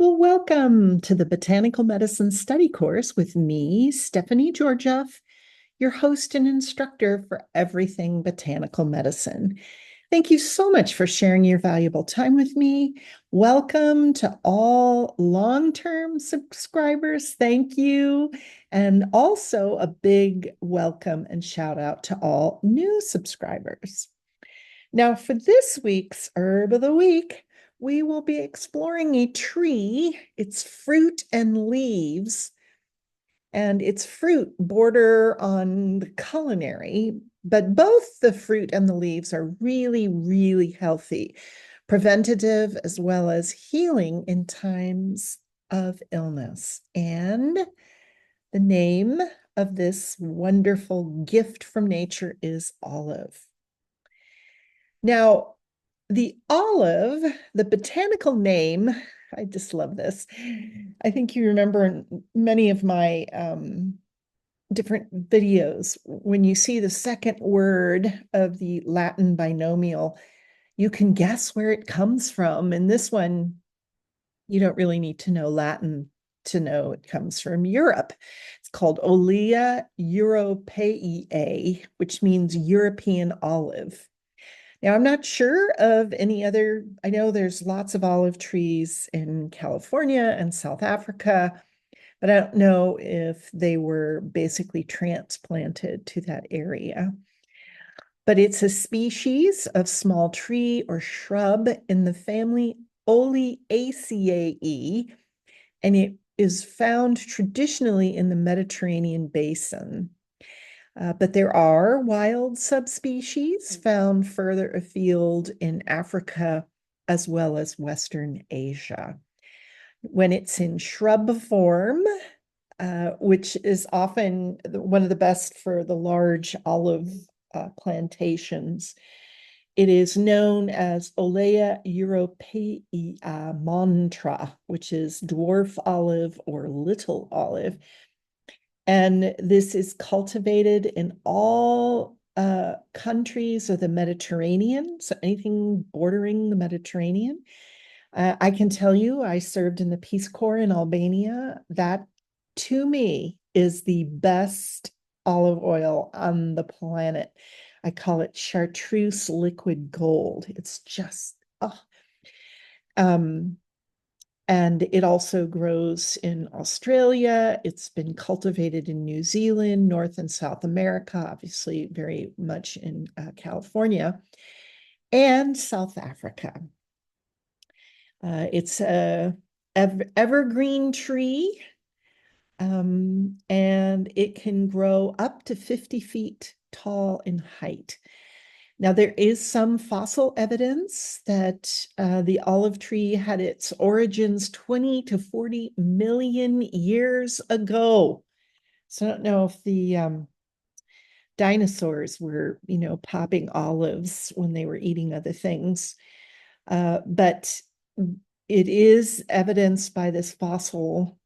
Well, welcome to the Botanical Medicine Study Course with me, Stephanie Georgiev, your host and instructor for everything botanical medicine. Thank you so much for sharing your valuable time with me. Welcome to all long-term subscribers. Thank you. And also a big welcome and shout out to all new subscribers. Now, for this week's Herb of the Week, we will be exploring a tree, its fruit and leaves, and its fruit border on the culinary, but both the fruit and the leaves are really, really healthy, preventative as well as healing in times of illness. And the name of this wonderful gift from nature is olive. Now, the olive, the botanical name, I just love this. I think you remember in many of my different videos, when you see the second word of the Latin binomial, you can guess where it comes from. And this one, you don't really need to know Latin to know it comes from Europe. It's called Olea europaea, which means European olive. Now, I'm not sure of any other, I know there's lots of olive trees in California and South Africa, but I don't know if they were basically transplanted to that area. But it's a species of small tree or shrub in the family Oleaceae, and it is found traditionally in the Mediterranean basin. But there are wild subspecies found further afield in Africa as well as Western Asia. When it's in shrub form, which is often one of the best for the large olive plantations, it is known as Olea europaea montra, which is dwarf olive or little olive. And this is cultivated in all countries of the Mediterranean, so anything bordering the Mediterranean. I can tell you, I served in the Peace Corps in Albania. That, to me, is the best olive oil on the planet. I call it chartreuse liquid gold. It's just, oh. And it also grows in Australia. It's been cultivated in New Zealand, North and South America, obviously very much in California, and South Africa. It's a evergreen tree, and it can grow up to 50 feet tall in height. Now, there is some fossil evidence that the olive tree had its origins 20 to 40 million years ago. So I don't know if the dinosaurs were, popping olives when they were eating other things. But it is evidenced by this fossil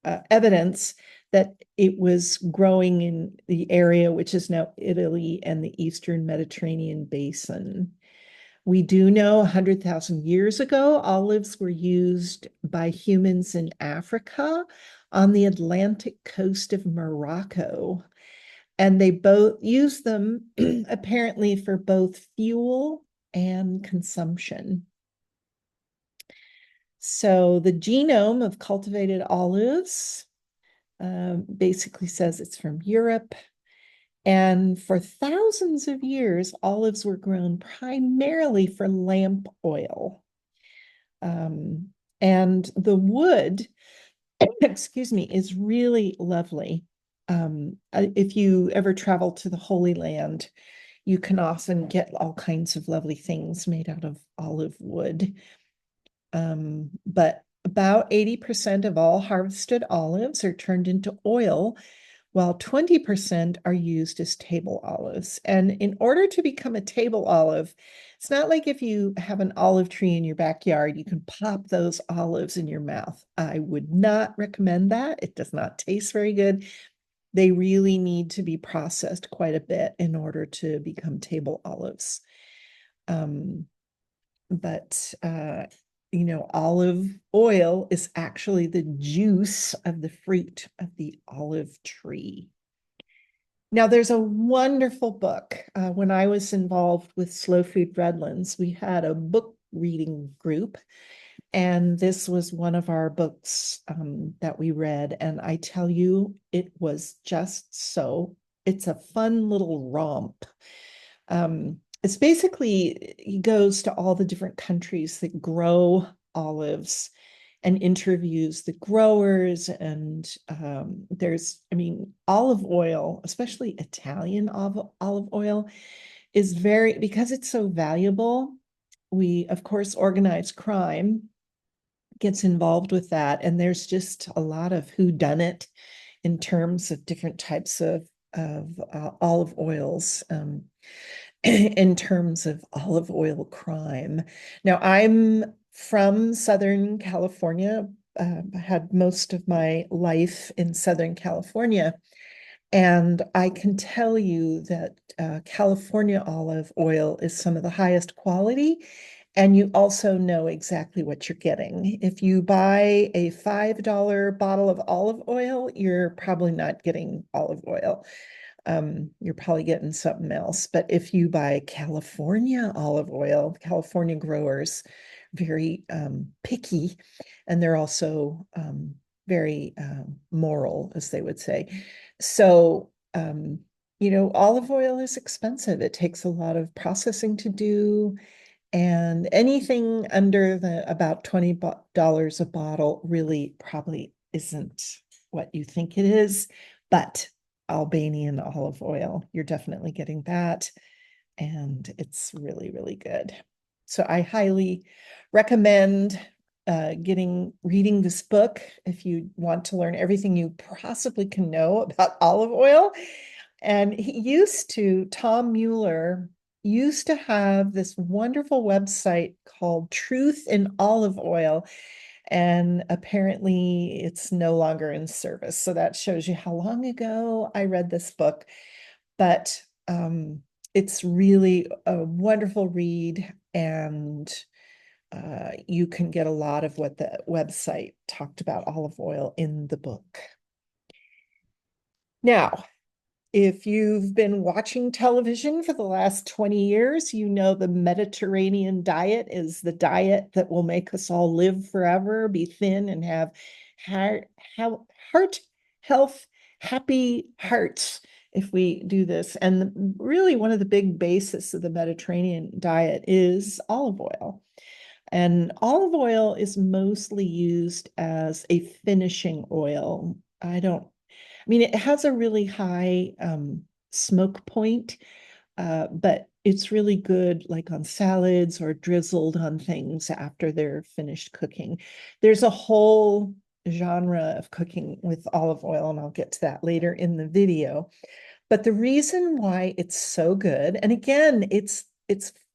evidence that it was growing in the area, which is now Italy and the Eastern Mediterranean basin. We do know 100,000 years ago, olives were used by humans in Africa on the Atlantic coast of Morocco. And they both use them apparently for both fuel and consumption. So the genome of cultivated olives basically says it's from Europe. And for thousands of years, olives were grown primarily for lamp oil. And the wood, excuse me, is really lovely. If you ever travel to the Holy Land, you can often get all kinds of lovely things made out of olive wood. But about 80% of all harvested olives are turned into oil, while 20% are used as table olives. And in order to become a table olive, it's not like if you have an olive tree in your backyard, you can pop those olives in your mouth. I would not recommend that. It does not taste very good. They really need to be processed quite a bit in order to become table olives. But olive oil is actually the juice of the fruit of the olive tree. Now, there's a wonderful book. When I was involved with Slow Food Redlands, we had a book reading group, and this was one of our books that we read. And I tell you, it was just it's a fun little romp. It's basically, he goes to all the different countries that grow olives and interviews the growers. And olive oil, especially Italian olive oil, is because it's so valuable. We, of course, organized crime gets involved with that. And there's just a lot of whodunit in terms of different types of olive oils. In terms of olive oil crime. Now, I'm from Southern California. I had most of my life in Southern California. And I can tell you that California olive oil is some of the highest quality. And you also know exactly what you're getting. If you buy a $5 bottle of olive oil, you're probably not getting olive oil. You're probably getting something else. But if you buy California olive oil, California growers, very picky, and they're also very moral, as they would say. So, olive oil is expensive. It takes a lot of processing to do. And anything under about $20 a bottle really probably isn't what you think it is. But Albanian olive oil, you're definitely getting that. And it's really, really good. So I highly recommend reading this book if you want to learn everything you possibly can know about olive oil. And Tom Mueller used to have this wonderful website called Truth in Olive Oil. And apparently it's no longer in service. So that shows you how long ago I read this book. But it's really a wonderful read, and you can get a lot of what the website talked about olive oil in the book. Now, if you've been watching television for the last 20 years, you know the Mediterranean diet is the diet that will make us all live forever, be thin, and have heart health, happy hearts if we do this. And really, one of the big bases of the Mediterranean diet is olive oil. And olive oil is mostly used as a finishing oil. It has a really high smoke point, but it's really good like on salads or drizzled on things after they're finished cooking. There's a whole genre of cooking with olive oil, and I'll get to that later in the video. But the reason why it's so good, and again, it's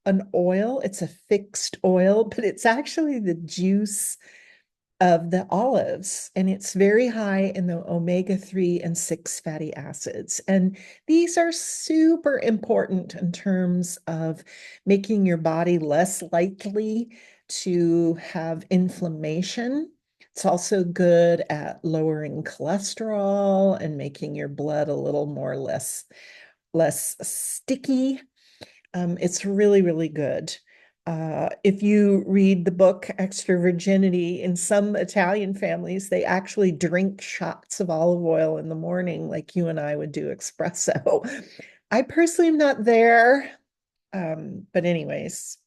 an oil, it's a fixed oil, but it's actually the juice of the olives, and it's very high in the omega-3 and 6 fatty acids. And these are super important in terms of making your body less likely to have inflammation. It's also good at lowering cholesterol and making your blood a little more less sticky. It's really, really good. If you read the book Extra Virginity, in some Italian families, they actually drink shots of olive oil in the morning, like you and I would do espresso. I personally am not there. But anyways,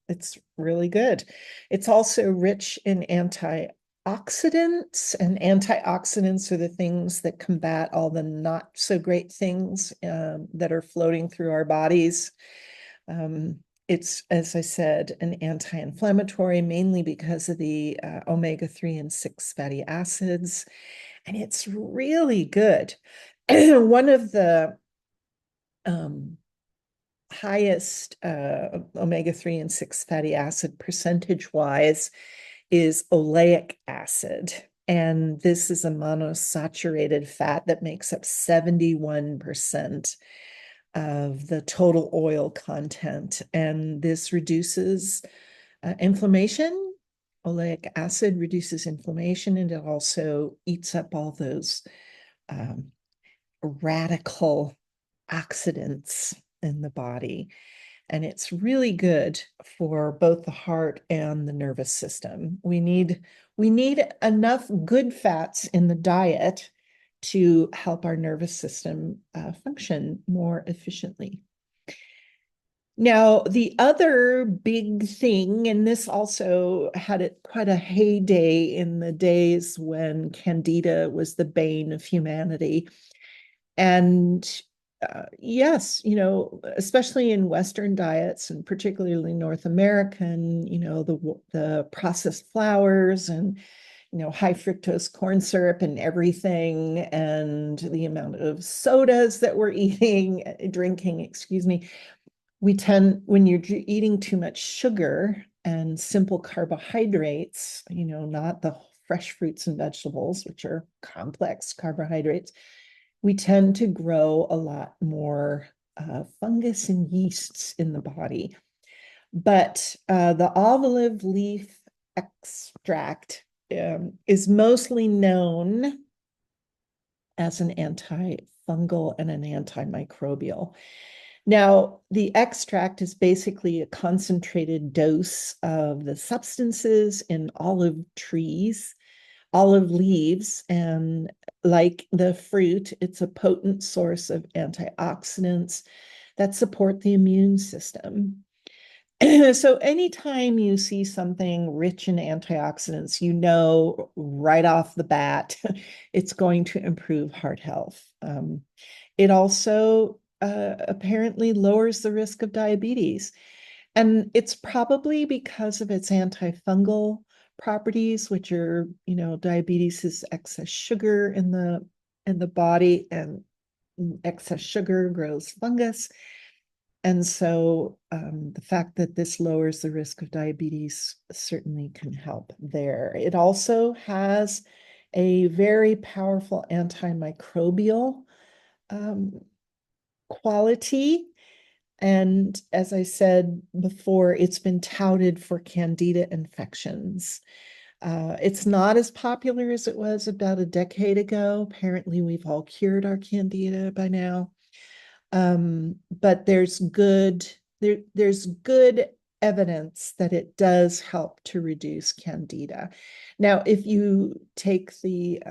it's really good. It's also rich in antioxidants, and antioxidants are the things that combat all the not so great things that are floating through our bodies. It's, as I said, an anti-inflammatory, mainly because of the omega-3 and 6 fatty acids, and it's really good. One of the highest omega-3 and 6 fatty acid percentage-wise is oleic acid. And this is a monosaturated fat that makes up 71% of the total oil content. And this reduces inflammation Oleic acid reduces inflammation, and it also eats up all those um, radical oxidants in the body. And it's really good for both the heart and the nervous system. We need enough good fats in the diet to help our nervous system function more efficiently. Now, the other big thing, and this also had quite a heyday in the days when Candida was the bane of humanity. And yes, especially in Western diets and particularly North American, the processed flours and high fructose corn syrup and everything, and the amount of sodas that we're drinking, excuse me, when you're eating too much sugar and simple carbohydrates, not the fresh fruits and vegetables, which are complex carbohydrates, we tend to grow a lot more fungus and yeasts in the body. But the olive leaf extract is mostly known as an antifungal and an antimicrobial. Now, the extract is basically a concentrated dose of the substances in olive trees, olive leaves, and like the fruit, it's a potent source of antioxidants that support the immune system. So anytime you see something rich in antioxidants, right off the bat, it's going to improve heart health. It also apparently lowers the risk of diabetes. And it's probably because of its antifungal properties, which are, diabetes is excess sugar in the body, and excess sugar grows fungus. And so the fact that this lowers the risk of diabetes certainly can help there. It also has a very powerful antimicrobial um, quality. And as I said before, it's been touted for candida infections. It's not as popular as it was about a decade ago. Apparently, we've all cured our candida by now. But there's good evidence that it does help to reduce candida. Now, if you take the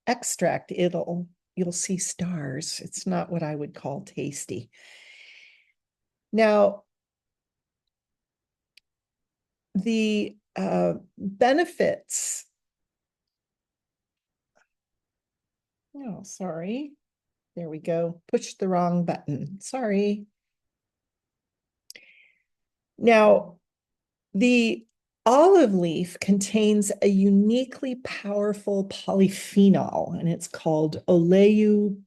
extract, you'll see stars. It's not what I would call tasty. Now, the benefits. Oh, sorry. There we go. Pushed the wrong button. Sorry. Now, the olive leaf contains a uniquely powerful polyphenol, and it's called oleuroprene.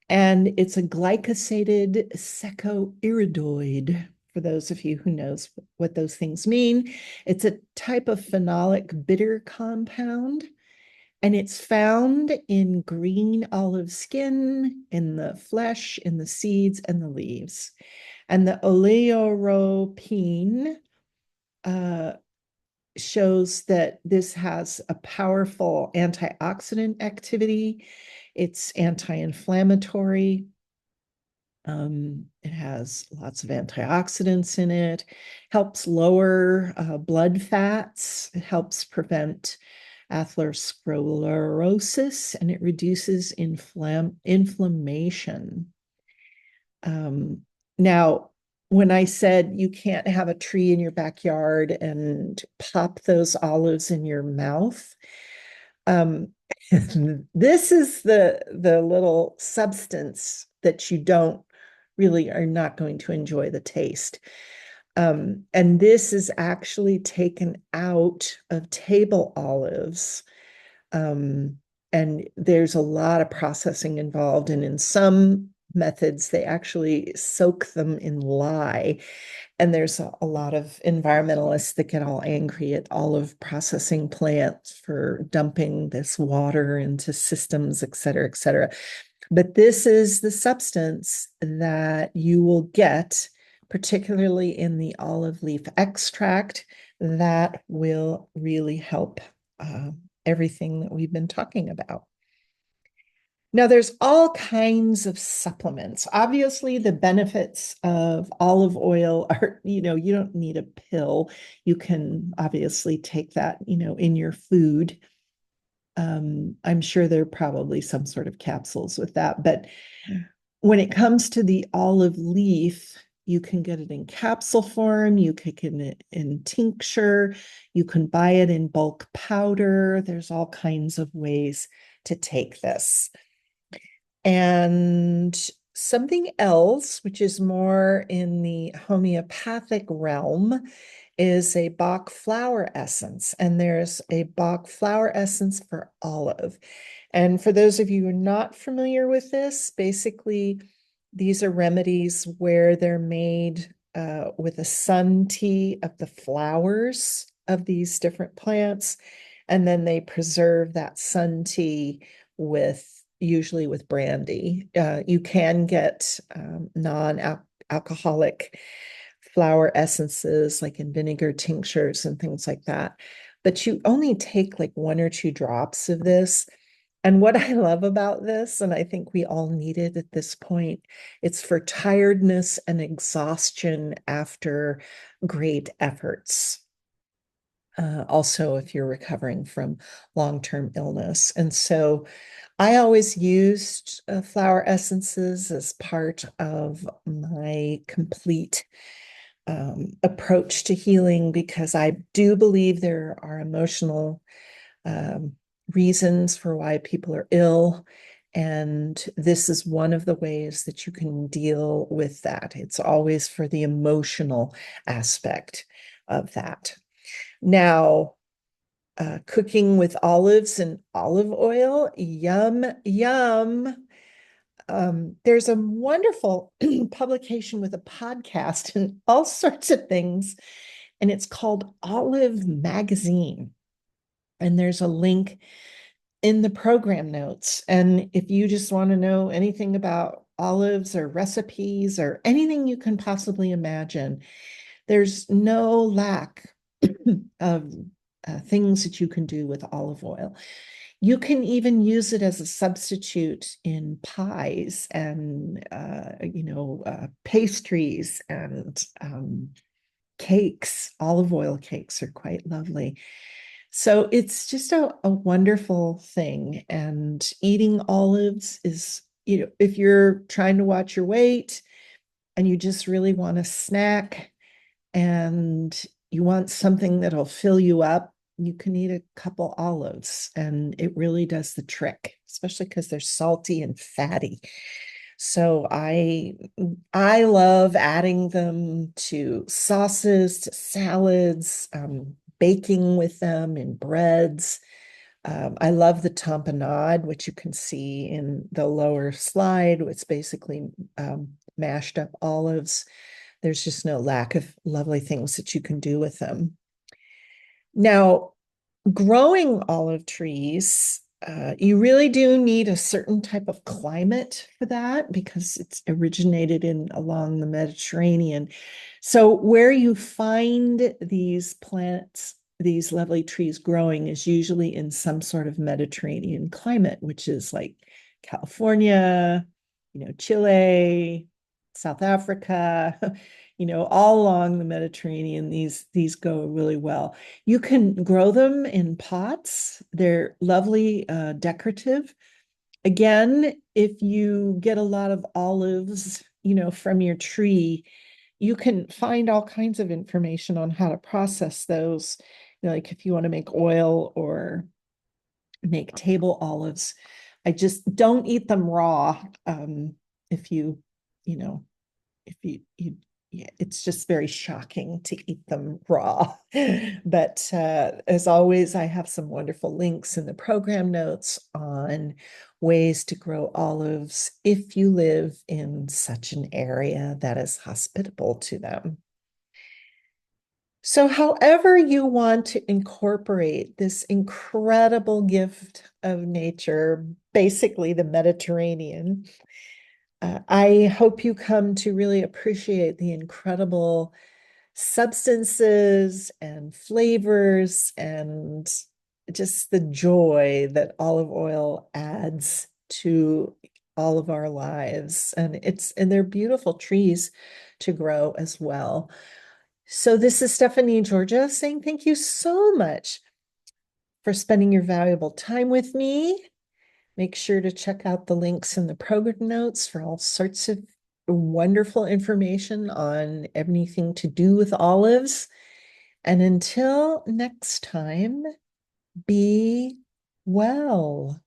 And it's a glycosated secoiridoid, for those of you who knows what those things mean. It's a type of phenolic bitter compound, and it's found in green olive skin, in the flesh, in the seeds, and the leaves. And the oleuropein shows that this has a powerful antioxidant activity. It's anti-inflammatory. It has lots of antioxidants in it, helps lower blood fats, it helps prevent atherosclerosis, and it reduces inflammation. Now, when I said you can't have a tree in your backyard and pop those olives in your mouth, this is the little substance that you don't really are not going to enjoy the taste. And this is actually taken out of table olives. And there's a lot of processing involved. And in some methods, they actually soak them in lye. And there's a lot of environmentalists that get all angry at olive processing plants for dumping this water into systems, et cetera, et cetera. But this is the substance that you will get, particularly in the olive leaf extract, that will really help uh, everything that we've been talking about. Now, there's all kinds of supplements. Obviously, the benefits of olive oil are, you don't need a pill. You can obviously take that, in your food. I'm sure there are probably some sort of capsules with that. But when it comes to the olive leaf, you can get it in capsule form, you can get it in tincture, you can buy it in bulk powder. There's all kinds of ways to take this. And something else, which is more in the homeopathic realm, is a Bach flower essence. And there's a Bach flower essence for olive. And for those of you who are not familiar with this, basically, these are remedies where they're made with a sun tea of the flowers of these different plants. And then they preserve that sun tea usually with brandy. You can get non-alcoholic flower essences like in vinegar tinctures and things like that. But you only take like 1 or 2 drops of this. And what I love about this, and I think we all need it at this point, it's for tiredness and exhaustion after great efforts. Also, if you're recovering from long-term illness. And so I always used flower essences as part of my complete approach to healing because I do believe there are emotional um, reasons for why people are ill. And this is one of the ways that you can deal with that. It's always for the emotional aspect of that. Now, cooking with olives and olive oil, yum, yum. There's a wonderful publication with a podcast and all sorts of things, and it's called Olive Magazine. And there's a link in the program notes. And if you just want to know anything about olives or recipes or anything you can possibly imagine, there's no lack of things that you can do with olive oil. You can even use it as a substitute in pies and pastries and cakes. Olive oil cakes are quite lovely. So it's just a wonderful thing. And eating olives is, if you're trying to watch your weight and you just really want a snack and you want something that'll fill you up, you can eat a couple olives and it really does the trick, especially because they're salty and fatty. So I love adding them to sauces, to salads, baking with them in breads. I love the tamponade, which you can see in the lower slide. It's basically mashed up olives. There's just no lack of lovely things that you can do with them. Now, growing olive trees, you really do need a certain type of climate for that because it's originated along the Mediterranean. So where you find these plants, these lovely trees growing is usually in some sort of Mediterranean climate, which is like California, Chile, South Africa, all along the Mediterranean, these go really well. You can grow them in pots. They're lovely, decorative. Again, if you get a lot of olives, from your tree, you can find all kinds of information on how to process those. Like if you want to make oil or make table olives. I just don't eat them raw. If you, you know, if you yeah, it's just very shocking to eat them raw. But as always, I have some wonderful links in the program notes on ways to grow olives if you live in such an area that is hospitable to them. So, however you want to incorporate this incredible gift of nature, basically the Mediterranean, I hope you come to really appreciate the incredible substances and flavors and just the joy that olive oil adds to all of our lives. And they're beautiful trees to grow as well. So this is Stephanie, Georgia, saying thank you so much for spending your valuable time with me. Make sure to check out the links in the program notes for all sorts of wonderful information on anything to do with olives. And until next time, be well.